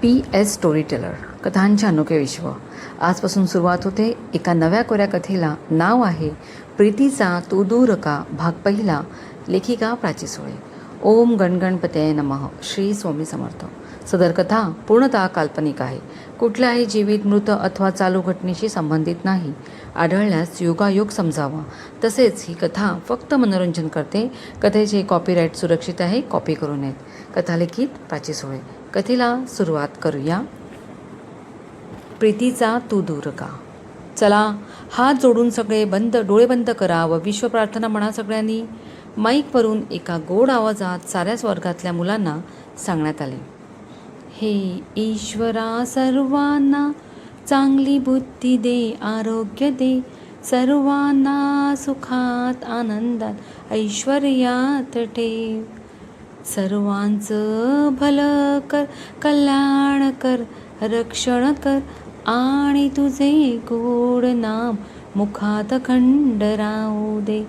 PS story teller कथांचे अनोखे विश्व आजपासून सुरुवात होते एका नव्या कोऱ्या कथेला. नाव आहे प्रीतीचा तू दूर का. भाग पहिला. लेखिका प्राची सुळे. ओम गणगणपतये नमः. श्री स्वामी समर्थ. सदर कथा पूर्णतः काल्पनिक आहे. कुठल्याही जीवित मृत अथवा चालू घटनेशी संबंधित नाही. आढळल्यास योगायोग समजावा. तसेच ही कथा फक्त मनोरंजन करते. कथेचे कॉपीराईट सुरक्षित आहे. कॉपी करू नयेत. कथा लिखित प्राची सुळे. कथेला सुरुवात करूया. प्रीतीचा तू दूर का. चला हात जोडून सगळे डोळे बंद करा व विश्व प्रार्थना म्हणा सगळ्यांनी. माईकवरून एका गोड आवाजात साऱ्या स्वर्गातल्या मुलांना सांगण्यात आले. हे ईश्वरा सर्वांना चांगली बुद्धी दे, आरोग्य दे, सर्वांना सुखात आनंदात ऐश्वर्यात ठेव, सर्वांचं भलं कर, कल्याण कर, रक्षण कर आणि तुझे गोड नाम मुखात खंड राहू दे.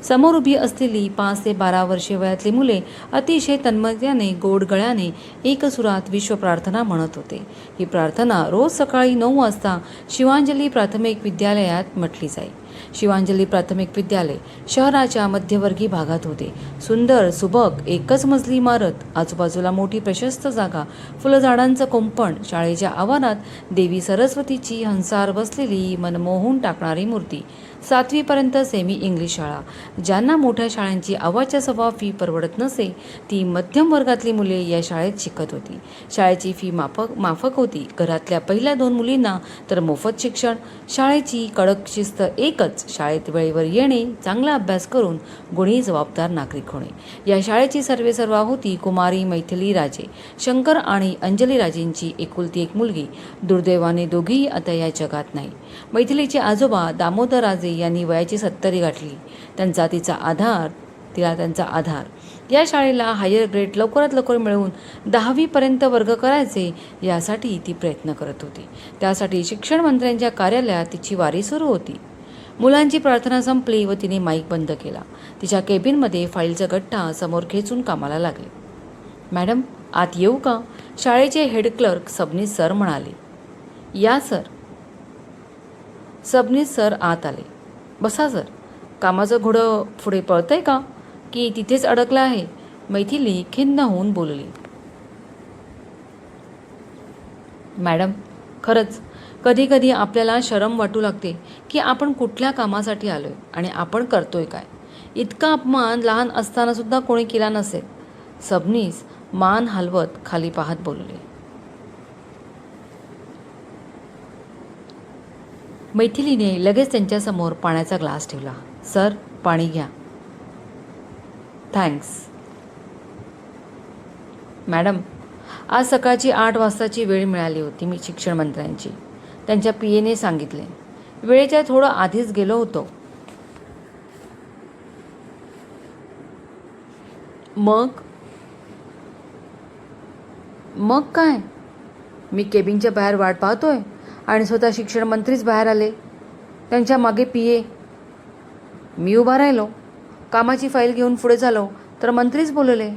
समोर उभी असलेली 5 ते 12 वर्षे वयातली मुले अतिशय तन्मयतेने गोड गळ्याने एकसुरात विश्व प्रार्थना म्हणत होते. ही प्रार्थना रोज सकाळी 9 वाजता शिवांजली प्राथमिक विद्यालयात म्हटली जाई. शिवांजली प्राथमिक विद्यालय शहराच्या मध्यवर्गीय भागात होते. सुंदर सुबक एकच मजली इमारत, आजूबाजूला मोठी प्रशस्त जागा, फुलझाडांचं कुंपण, शाळेच्या आवारात देवी सरस्वतीची हंसार बसलेली मनमोहून टाकणारी मूर्ती. 7वी पर्यंत सेमी इंग्लिश शाळा. ज्यांना मोठ्या शाळांची अव्वाच्या सव्वा फी परवडत नसे ती मध्यम वर्गातली मुले या शाळेत शिकत होती. शाळेची फी माफक होती. घरातल्या पहिल्या 2 मुलींना तर मोफत शिक्षण. शाळेची कडक शिस्त एकच, शाळेत वेळेवर येणे, चांगला अभ्यास करून गुणी जबाबदार नागरिक होणे. या शाळेची सर्वेसर्वा होती कुमारी मैथिली राजे. शंकर आणि अंजली राजेंची एकुलती एक मुलगी. दुर्दैवाने दोघीही आता या जगात नाही. मैथिलीचे आजोबा दामोदर राजे यांनी वयाची 70 गाठली. तिला त्यांचा आधार. या शाळेला हायर ग्रेड लवकरात लवकर मिळवून 10वी पर्यंत वर्ग करायचे यासाठी ती प्रयत्न करत होती. त्यासाठी शिक्षण मंत्र्यांच्या कार्यालयात तिची वारी सुरू होती. मुलांची प्रार्थना संपली व तिने माईक बंद केला. तिच्या केबिनमध्ये फाईलचा गठ्ठा समोर खेचून कामाला लागले. मॅडम आत येऊ का. शाळेचे हेड क्लर्क सबनीस सर म्हणाले. या सर. सबनीस सर आत आले. बसा सर. कामाचं घोडं पुढे पळतंय का की तिथेच अडकलं आहे. मैथिली खिन्न होऊन बोलली. मॅडम खरंच कधी कधी आपल्याला शरम वाटू लागते की आपण कुठल्या कामासाठी आलोय आणि आपण करतोय काय. इतका अपमान लहान असताना सुद्धा कोणी केला नसेल. सबनीस मान हलवत खाली पाहत बोलले. मैथिलीने लगेच त्यांच्यासमोर पाण्याचा ग्लास ठेवला. सर पाणी घ्या. थँक्स. मॅडम आज सकाळची 8 वाजताची वेळ मिळाली होती. मी शिक्षण मंत्र्यांची. त्यांच्या PAने सांगितले. वेळेच्या थोडं आधीच गेलो होतो. मग काय. मी केबिनच्या बाहेर वाट पाहतोय आणि स्वतः शिक्षण मंत्रीच बाहेर आले. त्यांच्या मागे PA. मी उभा राहिलो. कामाची फाईल घेऊन पुढे झालो तर मंत्रीच बोलले.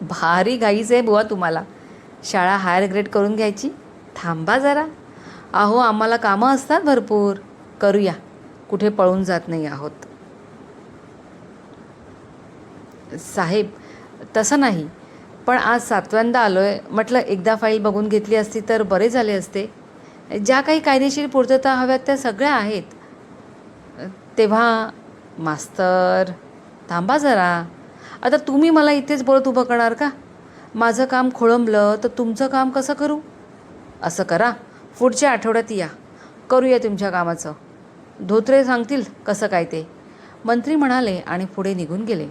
भारी घाईच आहे बुवा तुम्हाला. शाळा हायर ग्रेड करून घ्यायची. थांबा जरा. अहो आम्हाला कामं असतात भरपूर. करूया. कुठे पळून जात नाही आहोत. साहेब तसं नाही, पण आज 7व्यांदा आलोय. म्हटलं एकदा फाईल बघून घेतली असती तर बरे झाले असते. ज्या काही कायदेशीर पूर्तता हव्यात त्या सगळ्या आहेत. तेव्हा मास्तर थांबा जरा. आता तुम्ही मला इथेच बोलत उभं करणार का. माझं काम खोळंबलं तर तुमचं काम कसं करू. असं करा पुढच्या आठवड्यात या. करूया तुमच्या कामाचं. धोत्रे सांगतील कसं काय ते. मंत्री म्हणाले आणि पुढे निघून गेले.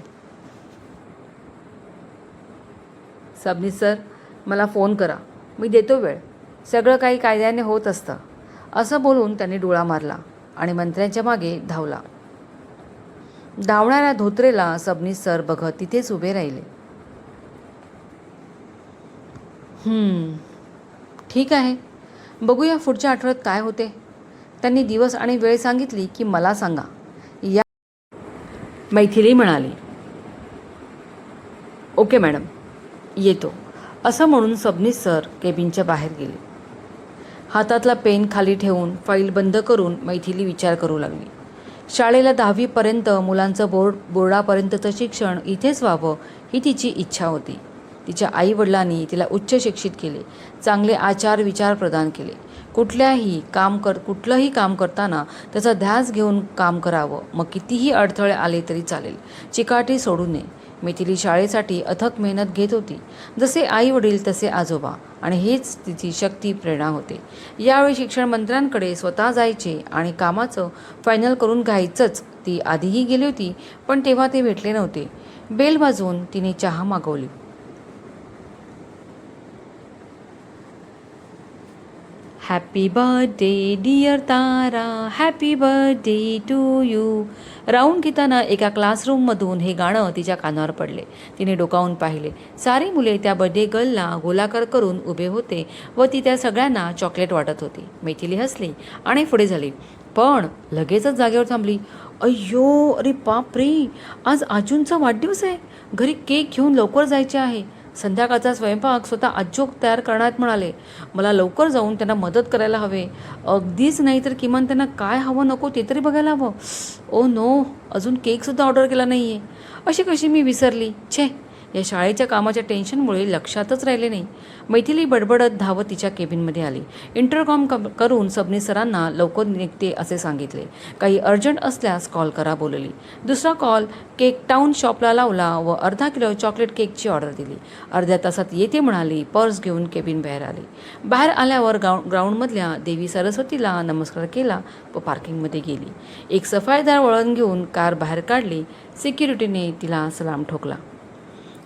सबनीस सर मला फोन करा. मी देतो वेळ. सगळं काही कायद्याने होत असतं. असं बोलून त्यांनी डोळा मारला आणि मंत्र्यांच्या मागे धावला. धावणाऱ्या धोत्रेला सबनीस सर बघत तिथेच उभे राहिले. ठीक आहे. बघूया पुढच्या आठवड्यात काय होते. त्यांनी दिवस आणि वेळ सांगितली की मला सांगा. या मैथिली म्हणाली. ओके मॅडम येतो. असं म्हणून सबनीस सर केबिनच्या बाहेर गेले. हातातला पेन खाली ठेवून फाईल बंद करून मैथिली विचार करू लागली. शाळेला 10वीपर्यंत मुलांचं बोर्डापर्यंतचं शिक्षण इथेच व्हावं ही तिची इच्छा होती. तिच्या आईवडिलांनी तिला उच्च शिक्षित केले, चांगले आचार विचार प्रदान केले. कुठलंही काम करताना त्याचा ध्यास घेऊन काम करावं, मग कितीही अडथळे आले तरी चालेल, चिकाटी सोडू नये. मैथिली शाळेसाठी अथक मेहनत घेत होती, जसे आई वडील तसे आजोबा, आणि हेच तिची शक्ती प्रेरणा होते. यावेळी शिक्षण मंत्र्यांकडे स्वतः जायचे आणि कामाचं फायनल करून घ्यायचंच. ती आधीही गेली होती, पण तेव्हा ते भेटले नव्हते. बेल वाजवून तिने चहा मागवली. Happy birthday dear Tara, happy birthday to you. Round घेताना एका क्लासरूममधून हे गाणं तिच्या कानावर पडले. तिने डोकावून पाहिले. सारी मुले त्या बर्थडे गर्लला गोलाकार करून उभे होते व ती त्या सगळ्यांना चॉकलेट वाटत होती. मैथिली हसली आणि पुढे झाली, पण लगेचच जागेवर थांबली. अय्यो, अरे बाप रे, आज आजूंचा वाढदिवस आहे. घरी केक घेऊन लवकर जायचे आहे. संध्याकाळचा स्वयंपाक स्वतः आजोक तयार करण्यात म्हणाले. मला लवकर जाऊन त्यांना मदत करायला हवे. अगदीच नाही तर किमान त्यांना काय हवं नको ते तरी बघायला हवं. ओ नो, अजून केकसुद्धा ऑर्डर केला नाही आहे. अशी कशी मी विसरली. छे, या शाळेच्या कामाच्या टेन्शनमुळे लक्षातच राहिले नाही. मैथिली बडबडत धावत तिच्या केबिनमध्ये आली. इंटरकॉम करून सबनीस सरांना लवकर निघते असे सांगितले. काही अर्जंट असल्यास कॉल करा बोलली. दुसरा कॉल केक टाऊन शॉपला लावला व 1/2 किलो चॉकलेट केकची ऑर्डर दिली. अर्ध्या तासात येते म्हणाली. पर्स घेऊन केबिन बाहेर आली. बाहेर आल्यावर ग्राउंडमधल्या देवी सरस्वतीला नमस्कार केला व पार्किंगमध्ये गेली. एक सफाईदार वळण घेऊन कार बाहेर काढली. सिक्युरिटीने तिला सलाम ठोकला.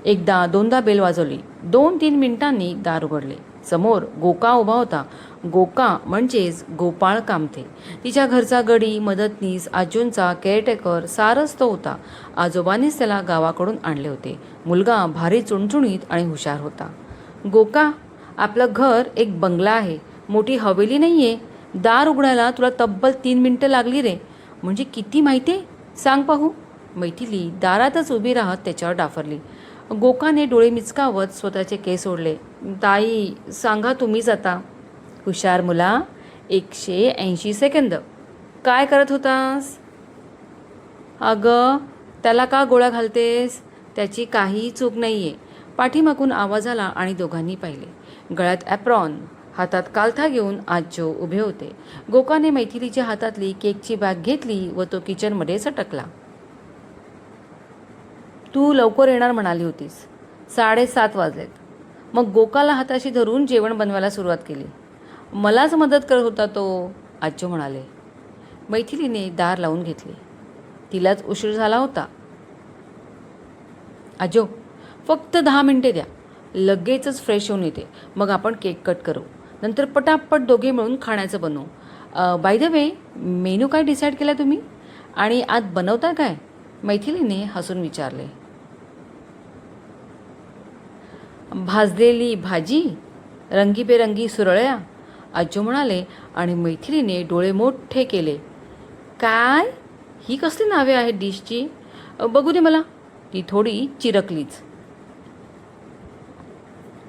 एकदा दोनदा बेल वाजवली. 2-3 मिनिटांनी दार उघडले. समोर गोका उभा होता. गोका म्हणजेच गोपाळ कामथे. तिच्या घरचा गडी, मदतनीस, आजोंचा केअरटेकर सारच तो होता. आजोबांनीच त्याला गावाकडून आणले होते. मुलगा भारी चुणचुणीत आणि हुशार होता. गोका, आपलं घर एक बंगला आहे, मोठी हवेली नाही आहे. दार उघडायला तुला तब्बल 3 मिनिटं लागली रे. म्हणजे किती माहिती आहे, सांग पाहू. मैथिली दारातच उभी राहत त्याच्यावर डाफरली. गोकाने डोळे मिचकावत स्वतःचे केस ओढले. ताई, सांगा तुम्हीच आता. हुशार मुला, 180 सेकंद. काय करत होतास? अगं, त्याला का गोळ्या घालतेस? त्याची काहीही चूक नाही आहे. पाठीमागून आवाज आला आणि दोघांनी पाहिले. गळ्यात ॲप्रॉन, हातात कालथा घेऊन आजो उभे होते. गोकाने मैथिलीच्या हातातली केकची बॅग घेतली व तो किचनमध्ये सटकला. तू लवकर येणार म्हणाली होतीस. 7:30 वाजलेत. मग गोकाला हाताशी धरून जेवण बनवायला सुरुवात केली. मलाच मदत करत होता तो, आजो म्हणाले. मैथिलीने दार लावून घेतले. तिलाच उशीर झाला होता. आजो, फक्त 10 मिनिटे द्या. लगेचच फ्रेश होऊन येते. मग आपण केक कट करू. नंतर पटापट दोघे मिळून खाण्याचं बनवू. बाय द वे, मेनू काय डिसाईड केला तुम्ही? आणि आज बनवता काय? मैथिलीने हसून विचारले. भाजलेली भाजी, रंगीबेरंगी सुरळ्या, आजो म्हणाले आणि मैथिलीने डोळे मोठे केले. काय, ही कसली नावे आहेत डिशची? बघू दे मला. ती थोडी चिरकलीच.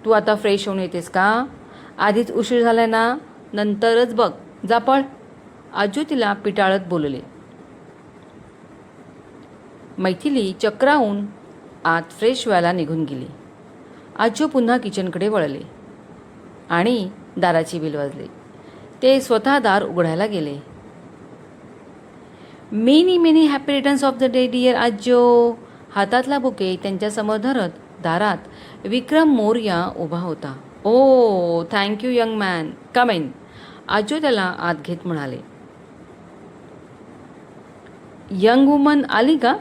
तू आता फ्रेश होऊन येतेस का? आधीच उशीर झालाय ना, नंतरच बघ. जा पळ. आजो तिला पिटाळत बोलले. मैथिली चक्रावून आत फ्रेश व्हायला निघून गेली. आजो पुन्हा किचनकडे वळले आणि दाराची बेल वाजली. ते स्वतः दार उघडायला गेले. Many many happy returns of the day dear आजो. हातातला बुके त्यांच्यासमोर धरत दारात विक्रम मोरया उभा होता. Oh, thank you young man, come in. आजो त्याला आत घेत म्हणाले. यंग वुमन आली का?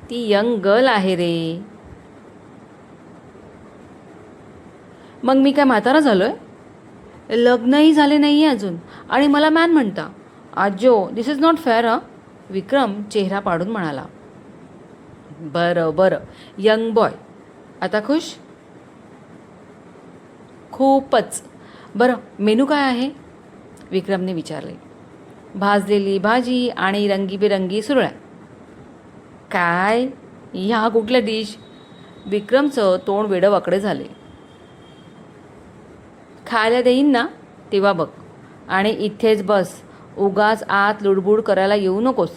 ती यंग गर्ल आहे रे. मग मी काय म्हातारा झालोय? लग्नही झाले नाही आहे अजून आणि मला मॅन म्हणता. आजो, दिस इज नॉट फेअर. विक्रम चेहरा पाडून म्हणाला. बरं बरं, यंग बॉय. आता खुश? खूपच. बरं, मेनू काय आहे? विक्रमने विचारले. भाजलेली भाजी आणि रंगीबेरंगी सुरळ्या. काय, ह्या कुठल्या डिश? विक्रमचं तोंड वेडंवाकडे झाले. खायला देईन ना तेव्हा बघ, आणि इथेच बस, उगाच आत लुडबुड करायला येऊ नकोस.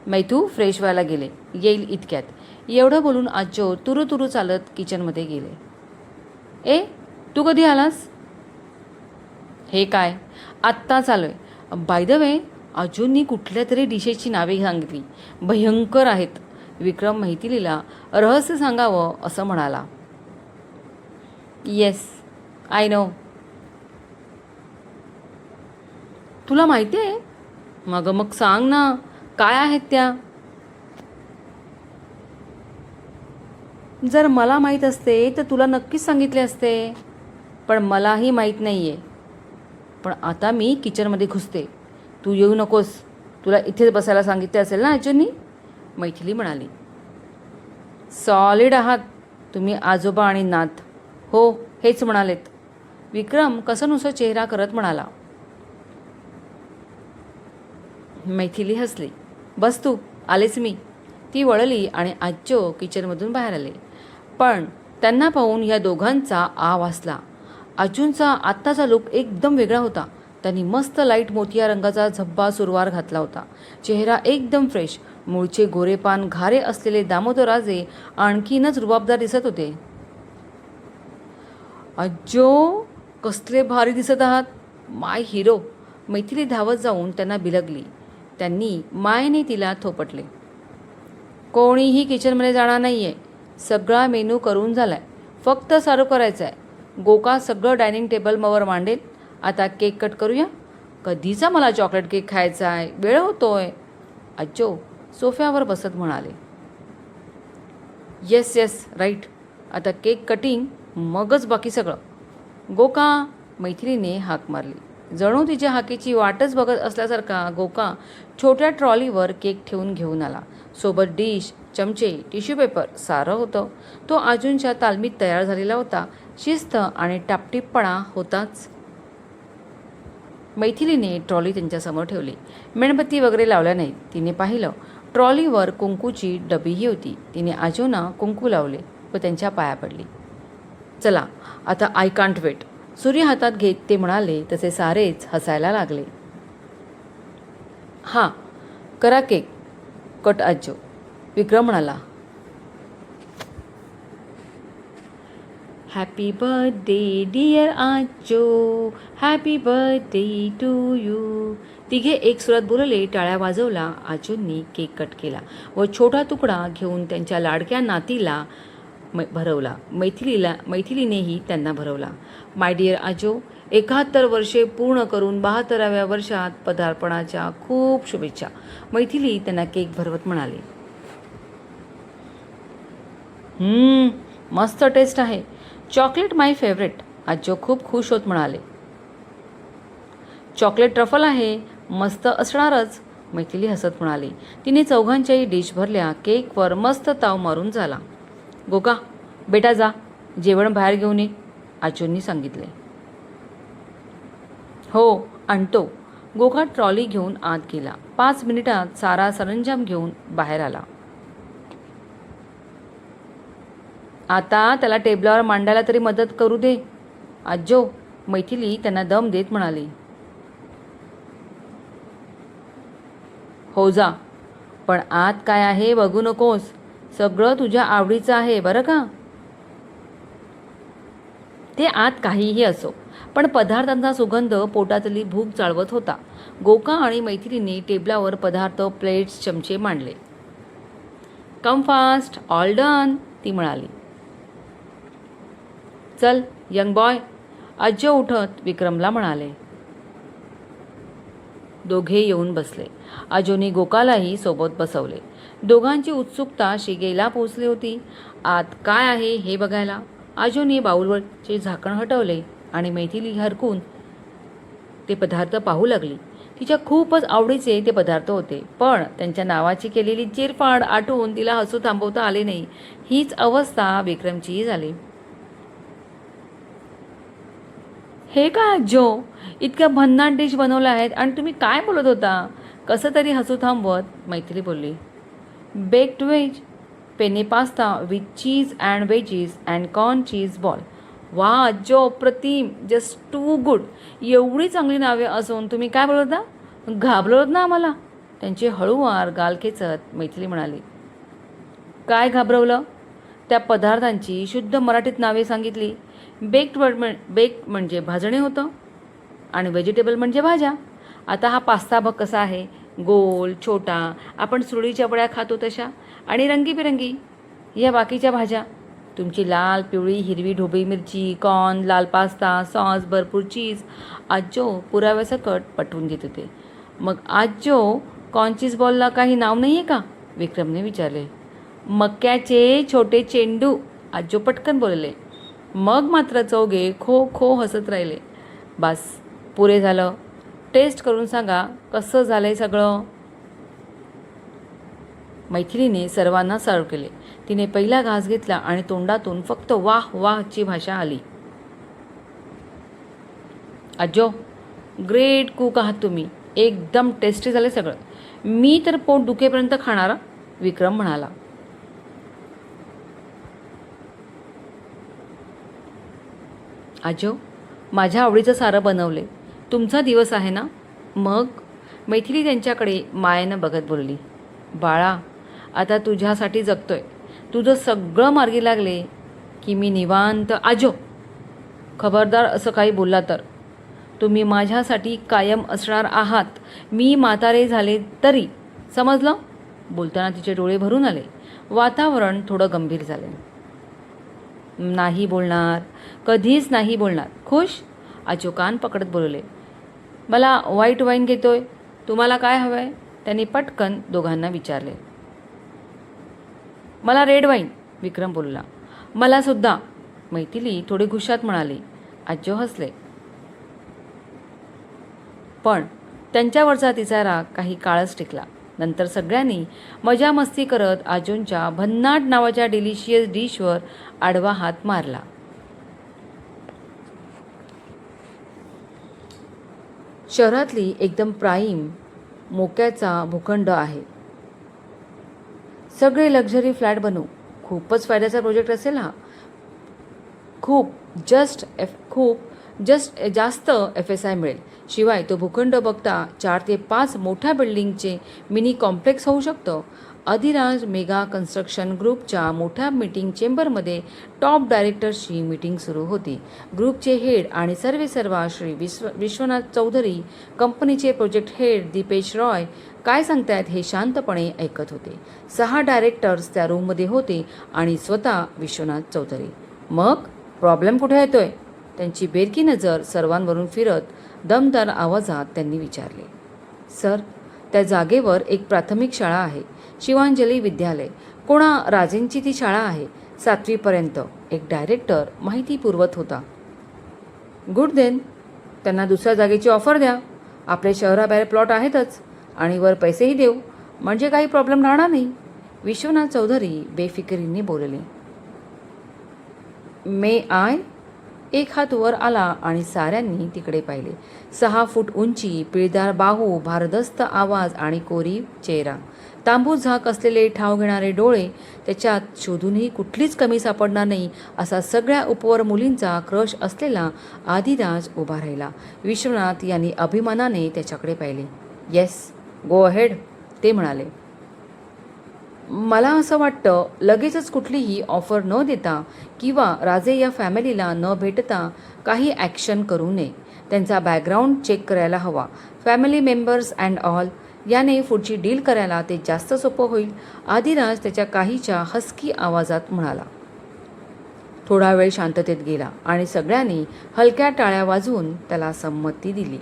मैथू फ्रेश व्हायला गेले, येईल इतक्यात. एवढं बोलून आजो तुरू तुरू चालत किचनमध्ये गेले. ए, तू कधी आलास? हे काय, आत्ताच आलोय. बाय द वे, अजूननी कुठल्या तरी डिशेसची नावे सांगितली, भयंकर आहेत. विक्रम मैथिलीला रहस्य सांगावं असं म्हणाला. Yes, I know. तुला माहिती आहे? मग सांग ना, काय आहेत त्या? जर मला माहीत असते तर तुला नक्कीच सांगितले असते, पण मलाही माहीत नाही आहे. पण आता मी किचनमध्ये घुसते, तू येऊ नकोस. तुला इथेच बसायला सांगितले असेल ना अजूनही, मैथिली म्हणाली. सॉलिड आहात तुम्ही आजोबा आणि नाथ. हो, हेच म्हणालेत. विक्रम कसंनुसं चेहरा करत म्हणाला. मैथिली हसली. बस तू, आलेच मी. ती वळली आणि आजो किचनमधून बाहेर आले. पण त्यांना पाहून या दोघांचा आ वासला. अजूनचा आत्ताचा लुक एकदम वेगळा होता. त्यांनी मस्त लाईट मोतिया रंगाचा झब्बा सुरवार घातला होता. चेहरा एकदम फ्रेश. मूळचे गोरेपान घारे असलेले दामोदरराजे आणखीनच रुबाबदार दिसत होते. अज्जो, कसले भारी दिसत आहात, माय हिरो. मैथिली धावत जाऊन त्यांना बिलगली. त्यांनी मायने तिला थोपटले. कोणीही किचनमध्ये जाणार नाही आहे. सगळा मेनू करून झालाय, फक्त सर्व करायचं आहे. गोका सगळं डायनिंग टेबलवर मांडेल. आता केक कट करूया. कधीचा मला चॉकलेट केक खायचा आहे, वेळ होतोय. आजो सोफ्यावर बसत म्हणाले. Yes yes, right. आता केक कटिंग, मगच बाकी सगळं. गोका, मैथिलीने हाक मारली. जणू तिच्या हाकेची वाटच बघत असल्यासारखा गोका छोट्या ट्रॉलीवर केक ठेवून घेऊन आला. सोबत डिश, चमचे, टिश्यू पेपर सारं होतं. तो अजूनच्या तालमीत तयार झालेला होता. शिस्त आणि टापटीपणा होताच. मैथिलीने ट्रॉली त्यांच्यासमोर ठेवली. मेणबत्ती वगैरे लावल्या नाहीत. तिने पाहिलं, ट्रॉलीवर कुंकूची डबीही होती. तिने आजोना कुंकू लावले व त्यांच्या पाया पडली. चला आता, आय कांट वेट. सूर्य हातात घेत ते म्हणाले तसे सारेच हसायला लागले. हां, करा केक कट आजो, विक्रम म्हणाला. हॅपी बर्थडे डिअर आजो, हॅपी बर्थडे टू यू. तिघे एक सुरात बोलले. टाळ्या वाजवला. आजोंनी केक कट केला व छोटा तुकडा घेऊन त्यांच्या लाडक्या नातीला भरवला. मैथिलीनेही त्यांना भरवला. माय डिअर आजो, 71 वर्षे पूर्ण करून 72व्या वर्षात पदार्पणाच्या खूप शुभेच्छा. मैथिली त्यांना केक भरवत म्हणाली. मस्त टेस्ट आहे. चॉकलेट माय फेवरेट. आजो खूप खुश होत म्हणाले. चॉकलेट ट्रफल आहे, मस्त असणारच, मैथिली हसत म्हणाली. तिने चौघांच्याही डिश भरल्या. केकवर मस्त ताव मारून झाला. गोका, बेटा जा, जेवण बाहेर घेऊन ये, आजोंनी सांगितले. हो, आणतो. गोका ट्रॉली घेऊन आत गेला. 5 मिनिटात सारा सरंजाम घेऊन बाहेर आला. आता त्याला टेबलावर मांडायला तरी मदत करू दे आजो, मैथिली त्यांना दम देत म्हणाली. हो जा, पण आत काय आहे बघू नकोस. सगळं तुझ्या आवडीचं आहे बरं का. ते आत काहीही असो, पण पदार्थांचा सुगंध पोटातली भूक चाळवत होता. गोका आणि मैथिलीने टेबलावर पदार्थ, प्लेट्स, चमचे मांडले. कम फास्ट, ऑल डन, ती म्हणाली. चल यंग बॉय, आजो उठत विक्रमला म्हणाले. दोघे येऊन बसले. आजोनी गोकालाही सोबत बसवले. दोघांची उत्सुकता शिगेला पोचली होती. आत काय आहे हे बघायला. आजोनी बाऊलवरचे झाकण हटवले आणि मैथिली हरकून ते पदार्थ पाहू लागली. तिच्या खूपच आवडीचे ते पदार्थ होते, पण त्यांच्या नावाची केलेली चिरफाड आठवून तिला हसू थांबवता आले नाही. हीच अवस्था विक्रमचीही झाली. हे काय आजो, इतक्या भन्नाट डिश बनवल्या आहेत आणि तुम्ही काय बोलत होता, कसं तरी हसू थांबवत मैथिली बोलली. Baked veg. Penne pasta with cheese and wages and corn cheese ball. वा आजो, अप्रतिम, जस्ट टू गुड. एवढी चांगली नावे असून तुम्ही काय बोलत ना, घाबरवत ना आम्हाला. त्यांचे हळूवार गाल खेचत मैथिली म्हणाली. काय घाबरवलं? त्या पदार्थांची शुद्ध मराठीत नावे सांगितली. बेक्ड म्हणजे भाजणे होतं आणि व्हेजिटेबल म्हणजे भाज्या. आता हा पास्ता बघ कसा आहे, गोल, छोटा, आपण सुरळीच्या वड्या खातो तशा, आणि रंगीबिरंगी. ह्या बाकीच्या भाज्या तुमची लाल, पिवळी, हिरवी ढोबळी मिरची, कॉर्न, लाल पास्ता, सॉस, भरपूर चीज. आजो पुराव्यासकट पटवून देत होते. मग आजो कॉर्न चीज बॉलला काही नाव नाही आहे का? विक्रमने विचारले. मक्याचे छोटे चेंडू, आजो पटकन बोलले. मग मात्र चौघे खो खो हसत राहिले. बस, पुरे झालं. टेस्ट करून सांगा कसं झालंय सगळं. मैथिलीने सर्वांना सर्व केले. तिने पहिला घास घेतला आणि तोंडातून फक्त वाह वाहची भाषा आली. आजो, ग्रेट कुक आहात तुम्ही. एकदम टेस्टी झाले सगळं. मी तर पोट दुखेपर्यंत खाणारा, विक्रम म्हणाला. आजो, माझ्या आवडीचं सारं बनवले. तुमचा दिवस आहे ना. मग मैथिली त्यांच्याकडे मायेनं बघत बोलली. बाळा, आता तुझ्यासाठी जगतोय. तुझं सगळं मार्गी लागले की मी निवांत. आजो, खबरदार असं काही बोलला तर. तुम्ही माझ्यासाठी कायम असणार आहात, मी म्हातारे झाले तरी. समजलं? बोलताना तिचे डोळे भरून आले. वातावरण थोडं गंभीर झाले. नाही बोलणार, कधीच नाही बोलणार. खुश? आजो कान पकडत बोलले. मला व्हाईट वाईन घेतोय. तुम्हाला काय हवं आहे? त्यांनी पटकन दोघांना विचारले. मला रेड वाईन, विक्रम बोलला. मला सुद्धा, मैथिली थोडी गुशात म्हणाली. आजो हसले. पण त्यांच्यावरचा तिचा राग काही काळच टिकला. नंतर सगळ्यांनी मजा मस्ती करत आजोंच्या भन्नाट नावाच्या डिलिशियस डिशवर आडवा हात मारला. शहरातली एकदम प्राईम मोक्याचा भूखंड आहे. सगळे लक्झरी फ्लॅट बनवू. खूपच फायद्याचा प्रोजेक्ट असेल हा. खूप जास्त FSI मिळेल. शिवाय तो भूखंड बघता 4 ते 5 मोठ्या बिल्डिंगचे मिनी कॉम्प्लेक्स होऊ शकतं. अधिराज मेगा कन्स्ट्रक्शन ग्रुपच्या मोठ्या मीटिंग चेंबरमध्ये टॉप डायरेक्टर्सची मीटिंग सुरू होती. ग्रुपचे हेड आणि सर्वेसर्वा श्री विश्वनाथ चौधरी, कंपनीचे प्रोजेक्ट हेड दीपेश रॉय काय सांगतायत हे शांतपणे ऐकत होते. 6 डायरेक्टर्स त्या रूममध्ये होते आणि स्वतः विश्वनाथ चौधरी. मग प्रॉब्लेम कुठे येतोय? त्यांची बेरकी नजर सर्वांवरून फिरत दमदार आवाजात त्यांनी विचारले. सर, त्या जागेवर एक प्राथमिक शाळा आहे, शिवांजली विद्यालय. कोणा राजेंची ती शाळा आहे, 7वी पर्यंत. एक डायरेक्टर माहिती पुरवत होता. गुड देन, त्यांना दुसऱ्या जागेची ऑफर द्या. आपले शहराबाहेर प्लॉट आहेतच आणि वर पैसेही देऊ, म्हणजे काही प्रॉब्लेम राहणार नाही, विश्वनाथ चौधरी बेफिकिरीने बोलले. मे आय? एक हात वर आला आणि साऱ्यांनी तिकडे पाहिले. 6 फूट उंची, पिळदार बाहू, भारदस्त आवाज आणि कोरीव चेहरा, तांबूस झाक असलेले ठाव घेणारे डोळे. त्याच्यात शोधूनही कुठलीच कमी सापडणार नाही असा सगळ्या उपवर मुलींचा क्रश असलेला आदिराज उभा राहिला. विश्वनाथ यांनी अभिमानाने त्याच्याकडे पाहिले. येस, गो अहेड, ते म्हणाले. मला असं वाटतं लगेचच कुठलीही ऑफर न देता किंवा राजे या फॅमिलीला न भेटता काही ॲक्शन करू नये. त्यांचा बॅकग्राऊंड चेक करायला हवा. Family members and all. याने पुढची डील करायला ते जास्त सोपं होईल, आदिराज त्याच्या काहीच्या हस्की आवाजात म्हणाला. थोडा वेळ शांततेत गेला आणि सगळ्यांनी हलक्या टाळ्या वाजवून त्याला संमती दिली.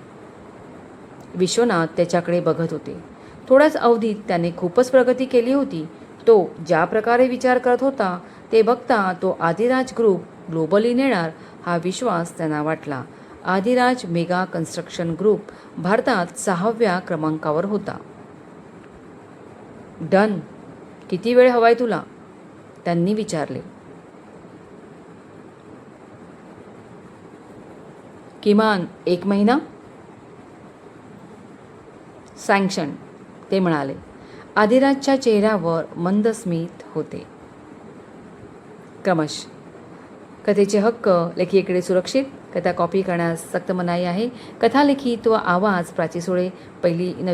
विश्वनाथ त्याच्याकडे बघत होते. थोड्याच अवधीत त्याने खूपच प्रगती केली होती. तो ज्या प्रकारे विचार करत होता ते बघता तो आदिराज ग्रुप ग्लोबली नेणार हा विश्वास त्यांना वाटला. आदिराज मेगा कन्स्ट्रक्शन ग्रुप भारतात 6व्या क्रमांकावर होता. डन. किती वेळ हवाय तुला? त्यांनी विचारले. किमान 1 महिना. सँक्शन, ते म्हणाले. आदिराजच्या चेहऱ्यावर मंद स्मित होते. क्रमश. कथेचे हक्क लेखिकेकडे सुरक्षित. कथा कॉपी करण्यास सक्त मनाई आहे. कथा लिखित व आवाज प्राची सोळे. पहिली नवी